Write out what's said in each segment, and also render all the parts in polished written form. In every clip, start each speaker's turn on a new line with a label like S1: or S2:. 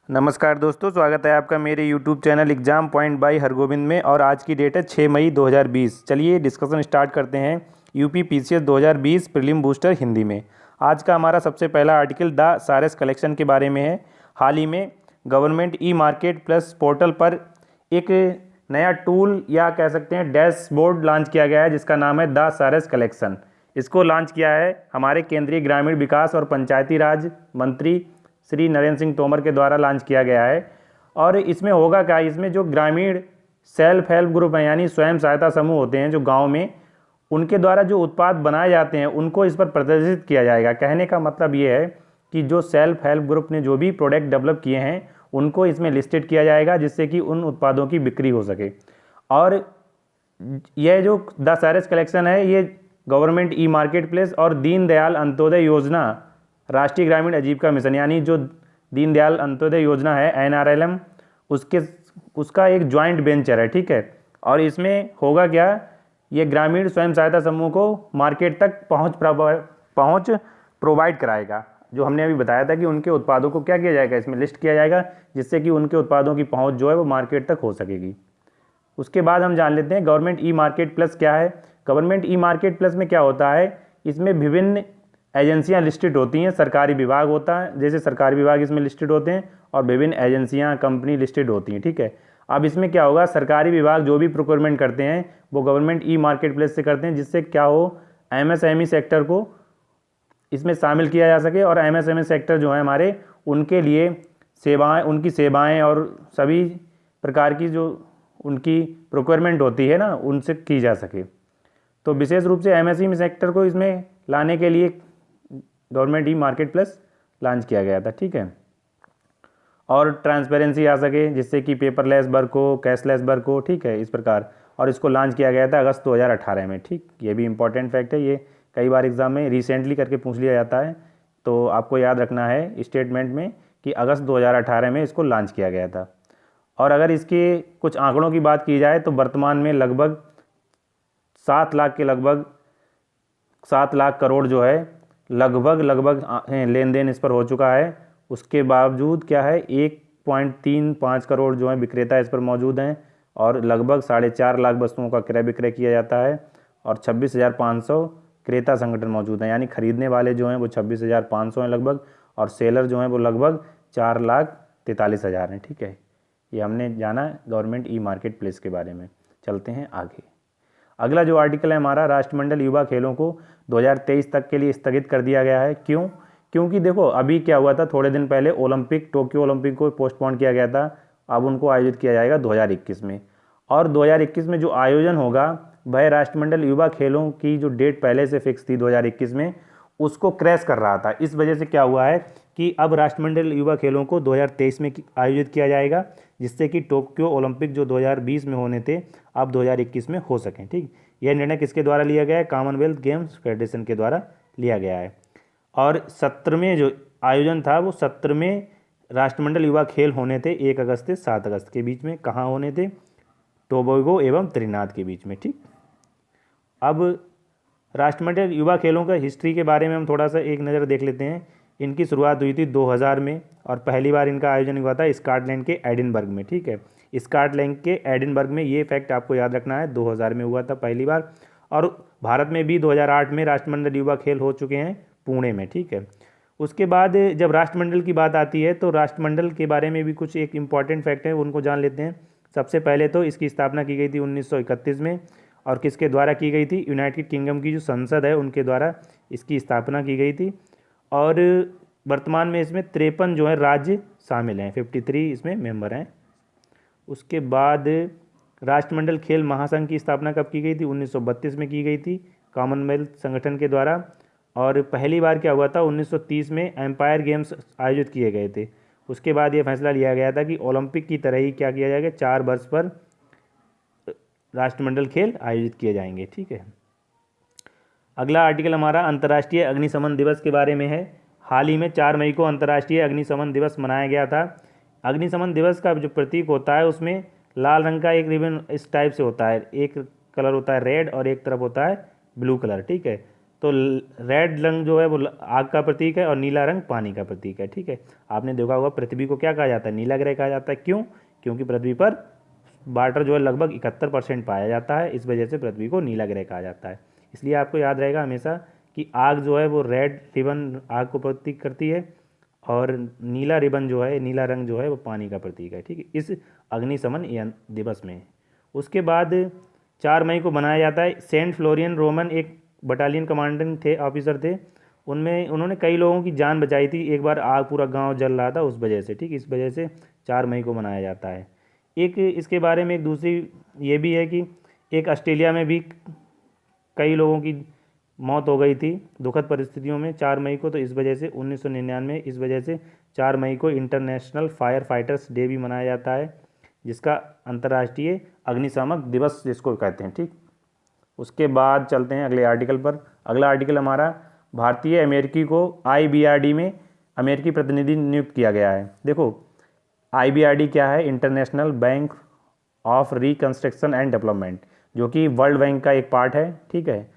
S1: नमस्कार दोस्तों, स्वागत है आपका मेरे YouTube channel exam point by Hargovind में। और आज की डेट है 6 मई 2020। चलिए डिस्कशन स्टार्ट करते हैं। UP PCS 2020 prelim booster Hindi में। आज का हमारा सबसे पहला आर्टिकल द सारस कलेक्शन के बारे में है। हाल ही में government e market plus portal पर एक नया टूल या कह सकते हैं डैशबोर्ड लॉन्च किया गया है, जिसका नाम है द सारस कलेक्शन। इसको लॉन्च किया है हमारे केंद्रीय ग्रामीण विकास और पंचायती राज मंत्री श्री नरेंद्र सिंह तोमर के द्वारा लॉन्च किया गया है। और इसमें होगा क्या, इसमें जो ग्रामीण सेल्फ हेल्प ग्रुप हैं यानी स्वयं सहायता समूह होते हैं जो गांव में, उनके द्वारा जो उत्पाद बनाए जाते हैं उनको इस पर प्रदर्शित किया जाएगा। कहने का मतलब ये है कि जो सेल्फ हेल्प ग्रुप ने जो भी प्रोडक्ट डेवलप किए हैं उनको इसमें लिस्टेड किया जाएगा, जिससे कि उन उत्पादों की बिक्री हो सके। और यह जो द सारस कलेक्शन है ये गवर्नमेंट ई मार्केट प्लेस और दीनदयाल अंत्योदय योजना राष्ट्रीय ग्रामीण आजीविका मिशन यानी जो दीनदयाल अंत्योदय योजना है NRLM उसका एक ज्वाइंट वेंचर है, ठीक है। और इसमें होगा क्या, ये ग्रामीण स्वयं सहायता समूह को मार्केट तक पहुंच प्रोवाइड कराएगा। जो हमने अभी बताया था कि उनके उत्पादों को क्या किया जाएगा, इसमें लिस्ट किया जाएगा, जिससे कि उनके उत्पादों की पहुंच जो है वो मार्केट तक हो सकेगी। उसके बाद हम जान लेते हैं गवर्नमेंट ई मार्केट प्लस क्या है। गवर्नमेंट ई मार्केट प्लस में क्या होता है, इसमें विभिन्न एजेंसियां लिस्टेड होती हैं। सरकारी विभाग होता है, जैसे सरकारी विभाग इसमें लिस्टेड होते हैं, और विभिन्न एजेंसियां कंपनी लिस्टेड होती हैं, ठीक है। अब इसमें क्या होगा, सरकारी विभाग जो भी प्रोक्योरमेंट करते हैं वो गवर्नमेंट ई मार्केट प्लेस से करते हैं, जिससे क्या हो MSME सेक्टर को इसमें शामिल किया जा सके। और MSME सेक्टर जो है हमारे, उनके लिए सेवाएं, उनकी सेवाएं और सभी प्रकार की जो उनकी प्रोक्योरमेंट होती है ना, उनसे की जा सके। तो विशेष रूप से MSME सेक्टर को इसमें लाने के लिए government e market plus launch किया गया था, ठीक है। और ट्रांसपेरेंसी आ सके, जिससे कि पेपरलेस वर्क हो, कैशलेस वर्क हो, ठीक है, इस प्रकार। और इसको लॉन्च किया गया था अगस्त 2018 में, ठीक। ये भी इंपॉर्टेंट फैक्ट है, ये कई बार एग्जाम में रिसेंटली करके पूछ लिया जाता है, तो आपको याद रखना है स्टेटमेंट में कि अगस्त 2018 में इसको लॉन्च किया गया था। और अगर इसके कुछ आंकड़ों की बात की जाए तो वर्तमान में लगभग 7 लाख के लगभग 7 लाख करोड़ जो है लगभग लेन देन इस पर हो चुका है। उसके बावजूद क्या है, 1.35 करोड़ जो है विक्रेता इस पर मौजूद हैं, और लगभग 4.5 लाख वस्तुओं का क्रय विक्रय किया जाता है। और 26,500 क्रेता संगठन मौजूद हैं, यानी खरीदने वाले जो हैं वो 26,500 हैं लगभग, और सेलर जो हैं वो लगभग 4,43,000 हैं, ठीक है। ये हमने जाना गवर्नमेंट ई मार्केट प्लेस के बारे में। चलते हैं आगे। अगला जो आर्टिकल है हमारा, राष्ट्रमंडल युवा खेलों को 2023 तक के लिए स्थगित कर दिया गया है। क्यों? क्योंकि देखो अभी क्या हुआ था, थोड़े दिन पहले टोक्यो ओलंपिक को पोस्टपोन किया गया था। अब उनको आयोजित किया जाएगा 2021 में। और 2021 में जो आयोजन होगा वह राष्ट्रमंडल युवा खेलों की जो डेट पहले से फिक्स थी 2021 में, उसको क्रैश कर रहा था। इस वजह से क्या हुआ है कि अब राष्ट्रमंडल युवा खेलों को 2023 में आयोजित किया जाएगा, जिससे कि टोक्यो ओलंपिक जो 2020 में होने थे अब 2021 में हो सकें, ठीक। यह निर्णय किसके द्वारा लिया गया है, कॉमनवेल्थ गेम्स फेडरेशन के द्वारा लिया गया है। और 17वें जो आयोजन था वो 17वें राष्ट्रमंडल युवा खेल होने थे 1 अगस्त से 7 अगस्त के बीच में। कहाँ होने थे, टोबैगो एवं त्रिनाद के बीच में, ठीक। अब राष्ट्रमंडल युवा खेलों का हिस्ट्री के बारे में हम थोड़ा सा एक नज़र देख लेते हैं। इनकी शुरुआत हुई थी 2000 में, और पहली बार इनका आयोजन हुआ था स्कॉटलैंड के एडिनबर्ग में, ठीक है। स्कॉटलैंड के एडिनबर्ग में, ये फैक्ट आपको याद रखना है, 2000 में हुआ था पहली बार। और भारत में भी 2008 में राष्ट्रमंडल युवा खेल हो चुके हैं पुणे में, ठीक है। उसके बाद जब राष्ट्रमंडल की बात आती है तो राष्ट्रमंडल के बारे में भी कुछ एक इम्पॉर्टेंट फैक्ट है, उनको जान लेते हैं। सबसे पहले तो इसकी स्थापना की गई थी 1931 में, और किसके द्वारा की गई थी, यूनाइटेड किंगडम की जो संसद है उनके द्वारा इसकी स्थापना की गई थी। और वर्तमान में इसमें 53 जो है राज्य शामिल हैं, 53 इसमें मेंबर हैं। उसके बाद राष्ट्रमंडल खेल महासंघ की स्थापना कब की गई थी, 1932 में की गई थी कॉमनवेल्थ संगठन के द्वारा। और पहली बार क्या हुआ था, 1930 में एम्पायर गेम्स आयोजित किए गए थे। उसके बाद ये फैसला लिया गया था कि ओलंपिक की तरह ही क्या किया जाएगा, 4 वर्ष पर राष्ट्रमंडल खेल आयोजित किए जाएंगे, ठीक है। अगला आर्टिकल हमारा अंतर्राष्ट्रीय अग्निशमन दिवस के बारे में है। हाल ही में 4 मई को अंतर्राष्ट्रीय अग्निशमन दिवस मनाया गया था। अग्निशमन दिवस का जो प्रतीक होता है उसमें लाल रंग का एक रिबन इस टाइप से होता है, एक कलर होता है रेड और एक तरफ होता है ब्लू कलर, ठीक है। तो रेड रंग जो है वो आग का प्रतीक है और नीला रंग पानी का प्रतीक है। ठीक है, आपने देखा होगा पृथ्वी को क्या कहा जाता है, नीला ग्रह कहा जाता है। क्यों? क्योंकि पृथ्वी पर वाटर जो है लगभग 71% पाया जाता है, इस वजह से पृथ्वी को नीला ग्रह कहा जाता है। इसलिए आपको याद रहेगा हमेशा कि आग जो है वो रेड रिबन आग को प्रतीक करती है और नीला रिबन जो है, नीला रंग जो है वो पानी का प्रतीक है। ठीक है, इस अग्निशमन दिवस में। उसके बाद 4 मई को मनाया जाता है सेंट फ्लोरियन रोमन, एक बटालियन कमांडेंट थे, ऑफिसर थे। उनमें उन्होंने कई लोगों की जान बचाई थी। एक बार आग पूरा गांव जल रहा था उस वजह से। ठीक, इस वजह से 4 मई को मनाया जाता है। एक इसके बारे में एक दूसरी ये भी है कि एक ऑस्ट्रेलिया में भी कई लोगों की मौत हो गई थी दुखद परिस्थितियों में 4 मई को, तो इस वजह से 1999 इस वजह से 4 मई को इंटरनेशनल फायर फाइटर्स डे भी मनाया जाता है, जिसका अंतर्राष्ट्रीय अग्निशामक दिवस जिसको कहते हैं। ठीक, उसके बाद चलते हैं अगले आर्टिकल पर। अगला आर्टिकल हमारा भारतीय अमेरिकी को IBRD में अमेरिकी प्रतिनिधि नियुक्त किया गया है। देखो IBRD क्या है, international bank of reconstruction and development, जो कि वर्ल्ड बैंक का एक पार्ट है। ठीक है,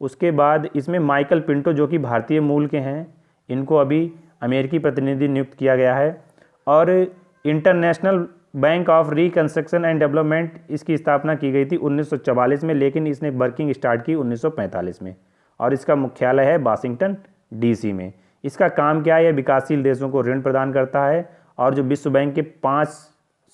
S1: उसके बाद इसमें माइकल पिंटो जो कि भारतीय मूल के हैं, इनको अभी अमेरिकी प्रतिनिधि नियुक्त किया गया है। और international bank of reconstruction and development, इसकी स्थापना की गई थी 1944 में, लेकिन इसने वर्किंग स्टार्ट की 1945 में और इसका मुख्यालय है वाशिंगटन DC में। इसका काम क्या है, यह विकासशील देशों को ऋण प्रदान करता है और जो विश्व बैंक के 5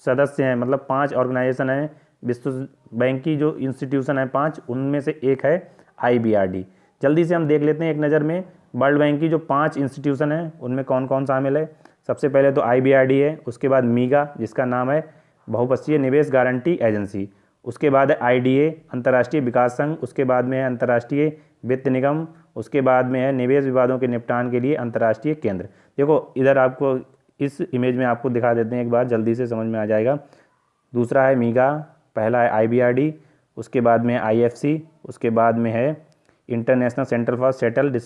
S1: सदस्य हैं, मतलब 5 ऑर्गेनाइजेशन हैं विश्व बैंक की, जो इंस्टीट्यूशन है 5, उनमें से एक है IBRD। जल्दी से हम देख लेते हैं एक नज़र में वर्ल्ड बैंक की जो 5 इंस्टीट्यूशन हैं उनमें कौन कौन शामिल है। सबसे पहले तो IBRD है, उसके बाद मीगा जिसका नाम है बहुपक्षीय निवेश गारंटी एजेंसी, उसके बाद है IDA अंतर्राष्ट्रीय विकास संघ, उसके बाद में है अंतर्राष्ट्रीय वित्त निगम, उसके बाद में है निवेश विवादों के निपटान के लिए अंतर्राष्ट्रीय केंद्र। देखो इधर आपको इस इमेज में आपको दिखा देते हैं एक बार, जल्दी से समझ में आ जाएगा। दूसरा है मीगा, पहला है IBRD, उसके बाद में है IFC, उसके बाद में है international centre for settle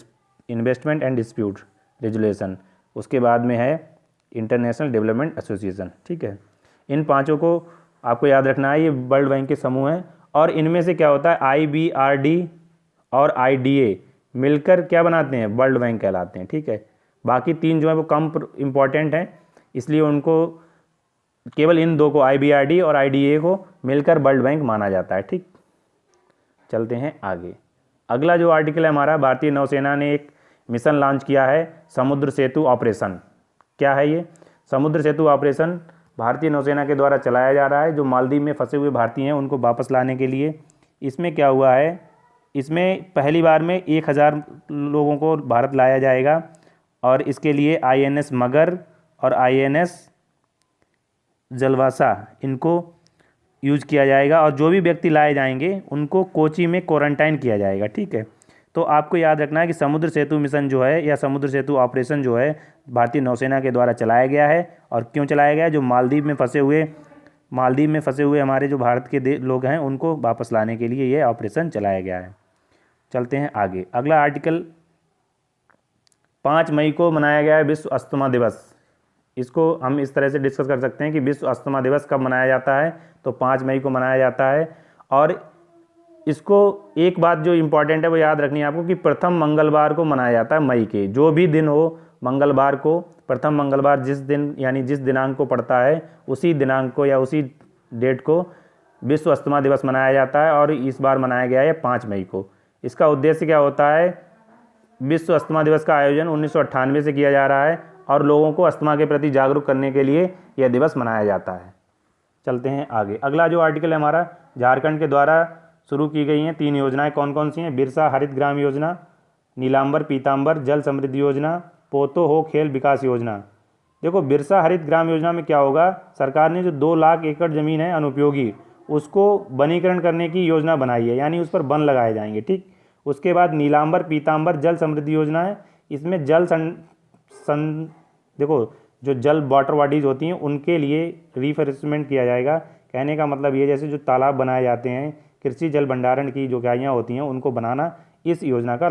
S1: investment and dispute resolution, उसके बाद में है इंटरनेशनल डेवलपमेंट एसोसिएशन। ठीक है, इन पांचों को आपको याद रखना है, ये वर्ल्ड बैंक के समूह हैं। और इनमें से क्या होता है, IBRD और IDA मिलकर क्या बनाते हैं, वर्ल्ड बैंक कहलाते हैं। ठीक है, बाकी 3 जो है वो कम इम्पॉर्टेंट हैं, इसलिए उनको केवल इन 2 को IBRD और IDA को मिलकर वर्ल्ड बैंक माना जाता है। ठीक, चलते हैं आगे। अगला जो आर्टिकल है हमारा, भारतीय नौसेना ने एक मिशन लॉन्च किया है, समुद्र सेतु ऑपरेशन। क्या है ये समुद्र सेतु ऑपरेशन? भारतीय नौसेना के द्वारा चलाया जा रहा है, जो मालदीव में फंसे हुए भारतीय हैं उनको वापस लाने के लिए। इसमें क्या हुआ है, इसमें पहली बार में 1000 लोगों को भारत लाया जाएगा और इसके लिए INS मगर और INS जलवासा इनको यूज़ किया जाएगा और जो भी व्यक्ति लाए जाएंगे उनको कोची में क्वारंटाइन किया जाएगा। ठीक है, तो आपको याद रखना है कि समुद्र सेतु मिशन जो है या समुद्र सेतु ऑपरेशन जो है भारतीय नौसेना के द्वारा चलाया गया है। और क्यों चलाया गया है, जो मालदीव में फंसे हुए हमारे जो भारत के लोग हैं उनको वापस लाने के लिए ये ऑपरेशन चलाया गया है। चलते हैं आगे। अगला आर्टिकल, 5 मई को मनाया गया है विश्व अस्थमा दिवस। इसको हम इस तरह से डिस्कस कर सकते हैं कि विश्व अस्थमा दिवस कब मनाया जाता है, तो 5 मई को मनाया जाता है। और इसको एक बात जो इम्पॉर्टेंट है वो याद रखनी है आपको कि प्रथम मंगलवार को मनाया जाता है मई के, जो भी दिन हो मंगलवार को, प्रथम मंगलवार जिस दिन यानी जिस दिनांक को पड़ता है उसी दिनांक को या उसी डेट को विश्व अस्थमा दिवस मनाया जाता है। और इस बार मनाया गया है 5 मई को। इसका उद्देश्य क्या होता है, विश्व अस्थमा दिवस का आयोजन 1998 से किया जा रहा है और लोगों को अस्थमा के प्रति जागरूक करने के लिए यह दिवस मनाया जाता है। चलते हैं आगे। अगला जो आर्टिकल है हमारा, झारखंड के द्वारा शुरू की गई हैं 3 योजनाएं, कौन कौन सी हैं, बिरसा हरित ग्राम योजना, नीलांबर पीतांबर जल समृद्धि योजना, पोतो हो खेल विकास योजना। देखो बिरसा हरित ग्राम योजना में क्या होगा, सरकार ने जो 2 लाख एकड़ ज़मीन है अनुपयोगी, उसको वनीकरण करने की योजना बनाई है, यानी उस पर वन लगाए जाएंगे। ठीक, उसके बाद नीलांबर पीतांबर जल समृद्धि योजना है, इसमें जल देखो जो जल वाटर बॉडीज होती हैं उनके लिए रिफ्रेशमेंट किया जाएगा। कहने का मतलब ये, जैसे जो तालाब बनाए जाते हैं, कृषि जल भंडारण की जो इकाइयाँ होती हैं उनको बनाना इस योजना का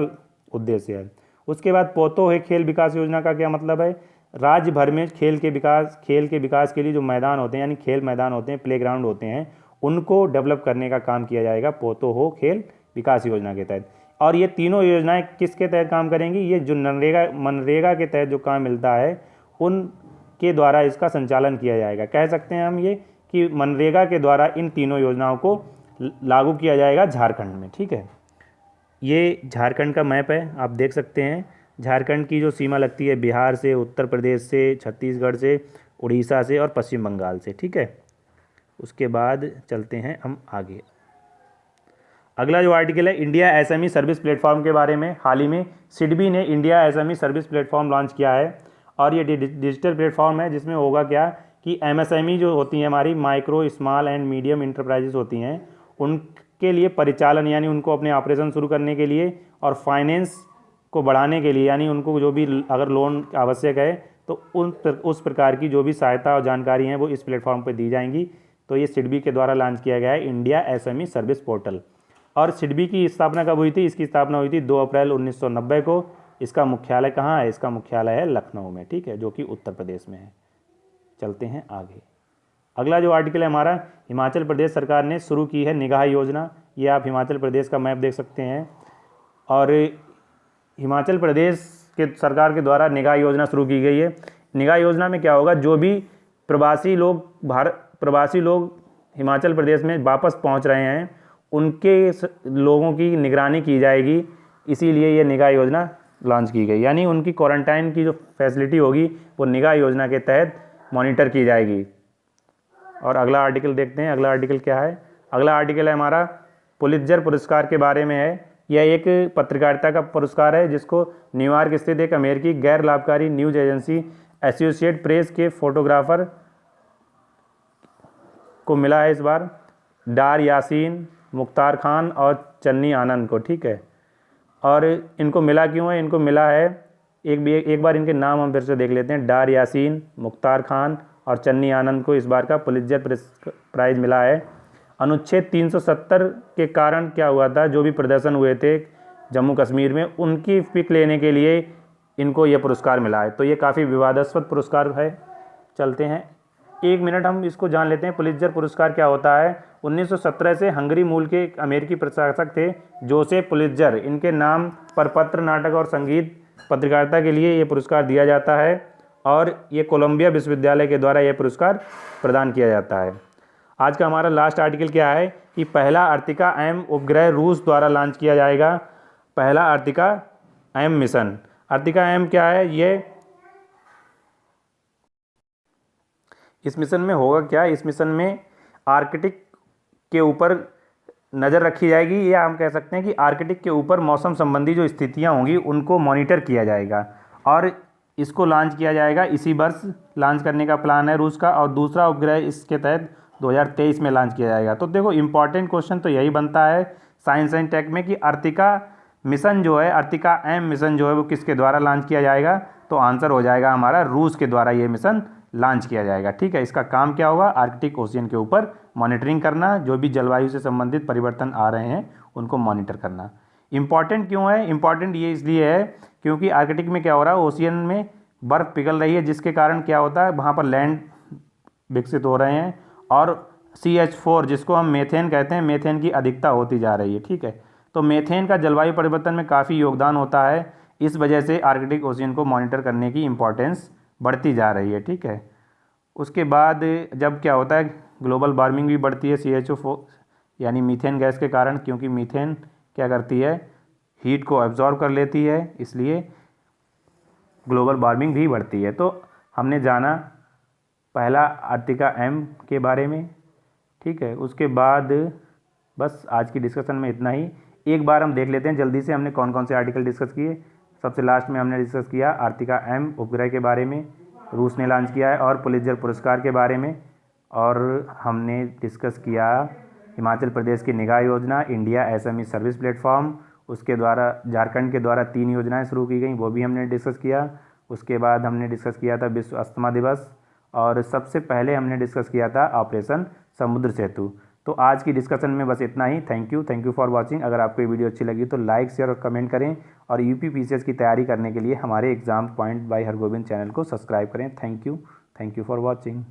S1: उद्देश्य है। उसके बाद पोतो है खेल विकास योजना का क्या मतलब है, राज्य भर में खेल के विकास के लिए जो मैदान होते हैं, यानी खेल मैदान होते हैं, प्लेग्राउंड होते हैं, उनको डेवलप करने का काम किया जाएगा पोतो हो खेल विकास योजना के तहत। और ये तीनों योजनाएं किसके तहत काम करेंगी? ये जो मनरेगा के तहत जो काम मिलता है उनके द्वारा इसका संचालन किया जाएगा। कह सकते हैं हम ये कि मनरेगा के द्वारा इन तीनों योजनाओं को लागू किया जाएगा झारखंड में। ठीक है, ये झारखंड का मैप है, आप देख सकते हैं। झारखंड की जो सीमा लगती है बिहार से, उत्तर प्रदेश से, छत्तीसगढ़ से, उड़ीसा से और पश्चिम बंगाल से। ठीक है, उसके बाद चलते हैं हम आगे। अगला जो आर्टिकल है इंडिया एसएमई सर्विस प्लेटफॉर्म के बारे में। हाल ही में सिडबी ने India SME service platform launch किया है और ये डिजिटल प्लेटफॉर्म है जिसमें होगा क्या कि एमएसएमई जो होती हैं हमारी, micro small and medium enterprises होती हैं, उनके लिए परिचालन यानी उनको अपने ऑपरेशन शुरू करने के लिए और फाइनेंस को बढ़ाने के लिए, यानी उनको जो भी अगर लोन आवश्यक है तो उस प्रकार की जो भी सहायता और जानकारी हैं वो इस प्लेटफॉर्म पर दी जाएंगी। तो ये सिडबी के द्वारा लॉन्च किया गया है इंडिया एसएमई सर्विस पोर्टल। और सिडबी की स्थापना कब हुई थी? इसकी स्थापना हुई थी 2 अप्रैल 1990 को। इसका मुख्यालय कहाँ है? इसका मुख्यालय है लखनऊ में। ठीक है, जो कि उत्तर प्रदेश में है। चलते हैं आगे। अगला जो आर्टिकल है हमारा, हिमाचल प्रदेश सरकार ने शुरू की है निगाह योजना। ये आप हिमाचल प्रदेश का मैप देख सकते हैं। और हिमाचल प्रदेश के सरकार के द्वारा निगाह योजना शुरू की गई है। निगाह योजना में क्या होगा, जो भी प्रवासी लोग हिमाचल प्रदेश में वापस पहुंच रहे हैं उनके लोगों की निगरानी की जाएगी, इसीलिए ये निगाह योजना लॉन्च की गई। यानी उनकी क्वारंटाइन की जो फैसिलिटी होगी वो निगाह योजना के तहत मॉनिटर की जाएगी। और अगला आर्टिकल देखते हैं। अगला आर्टिकल क्या है? अगला आर्टिकल है हमारा पुलित्जर पुरस्कार के बारे में है। यह एक पत्रकारिता का पुरस्कार है जिसको न्यूयॉर्क स्थित एक अमेरिकी गैर लाभकारी न्यूज एजेंसी एसोसिएटेड प्रेस के फोटोग्राफर को मिला है इस बार, डार यासीन, मुख्तार खान और चन्नी आनंद को। ठीक है, और इनको मिला क्यों है? इनको मिला है, एक बार इनके नाम हम फिर से देख लेते हैं। डार यासीन, मुख्तार खान और चन्नी आनंद को इस बार का पुलित्जर प्राइज़ मिला है। अनुच्छेद 370 के कारण क्या हुआ था, जो भी प्रदर्शन हुए थे जम्मू कश्मीर में, उनकी पिक लेने के लिए इनको यह पुरस्कार मिला है। तो ये काफ़ी विवादास्पद पुरस्कार है। चलते हैं, 1 मिनट हम इसको जान लेते हैं पुलित्जर पुरस्कार क्या होता है। 1917 से हंगरी मूल के एक अमेरिकी प्रशासक थे जोसेफ पुलित्जर, इनके नाम पर पत्र, नाटक और संगीत पत्रकारिता के लिए ये पुरस्कार दिया जाता है और ये कोलंबिया विश्वविद्यालय के द्वारा यह पुरस्कार प्रदान किया जाता है। आज का हमारा लास्ट आर्टिकल क्या है कि पहला अर्तिका एम उपग्रह रूस द्वारा लॉन्च किया जाएगा। पहला Artika M mission. Artika M क्या है? ये इस मिशन में होगा क्या? इस मिशन में आर्कटिक के ऊपर नज़र रखी जाएगी, या हम कह सकते हैं कि आर्कटिक के ऊपर मौसम संबंधी जो स्थितियां होंगी उनको मॉनिटर किया जाएगा और इसको लॉन्च किया जाएगा। इसी वर्ष लॉन्च करने का प्लान है रूस का, और दूसरा उपग्रह इसके तहत 2023 में लॉन्च किया जाएगा। तो देखो, इंपॉर्टेंट क्वेश्चन तो यही बनता है साइंस एंड टेक में कि अर्तिका मिशन जो है, अर्तिका एम मिशन जो है वो किसके द्वारा लॉन्च किया जाएगा? तो आंसर हो जाएगा हमारा रूस के द्वारा ये मिशन लॉन्च किया जाएगा। ठीक है, इसका काम क्या होगा? आर्कटिक ओशियन के ऊपर मॉनिटरिंग करना, जो भी जलवायु से संबंधित परिवर्तन आ रहे हैं उनको मॉनिटर करना। इंपॉर्टेंट क्यों है? इंपॉर्टेंट ये इसलिए है क्योंकि आर्कटिक में क्या हो रहा है, ओशियन में बर्फ़ पिघल रही है, जिसके कारण क्या होता है, वहाँ पर लैंड विकसित हो रहे हैं और CH4 जिसको हम मेथेन कहते हैं, मेथेन की अधिकता होती जा रही है। ठीक है, तो मेथेन का जलवायु परिवर्तन में काफ़ी योगदान होता है। इस वजह से आर्कटिक ओशियन को मॉनिटर करने की इम्पोर्टेंस बढ़ती जा रही है। ठीक है, उसके बाद जब क्या होता है, ग्लोबल वार्मिंग भी बढ़ती है CH4 यानी मीथेन गैस के कारण, क्योंकि मीथेन क्या करती है, हीट को एब्जॉर्ब कर लेती है, इसलिए ग्लोबल वार्मिंग भी बढ़ती है। तो हमने जाना पहला अर्तिका एम के बारे में। ठीक है, उसके बाद बस आज की डिस्कशन में इतना ही। एक बार हम देख लेते हैं जल्दी से हमने कौन कौन से आर्टिकल डिस्कस किए। सबसे लास्ट में हमने डिस्कस किया अर्तिका एम उपग्रह के बारे में, रूस ने लॉन्च किया है, और पुलित्जर पुरस्कार के बारे में, और हमने डिस्कस किया हिमाचल प्रदेश की निगाह योजना, इंडिया एसएमई सर्विस प्लेटफॉर्म, उसके द्वारा झारखंड के द्वारा 3 योजनाएं शुरू की गई, वो भी हमने डिस्कस किया। उसके बाद हमने डिस्कस किया था विश्व अस्थमा दिवस, और सबसे पहले हमने डिस्कस किया था ऑपरेशन समुद्र सेतु। तो आज की डिस्कशन में बस इतना ही। Thank you for watching. अगर आपको ये वीडियो अच्छी लगी तो लाइक, शेयर और कमेंट करें, और यूपी पीसीएस की तैयारी करने के लिए हमारे exam point by Hargovind channel को सब्सक्राइब करें। Thank you for watching.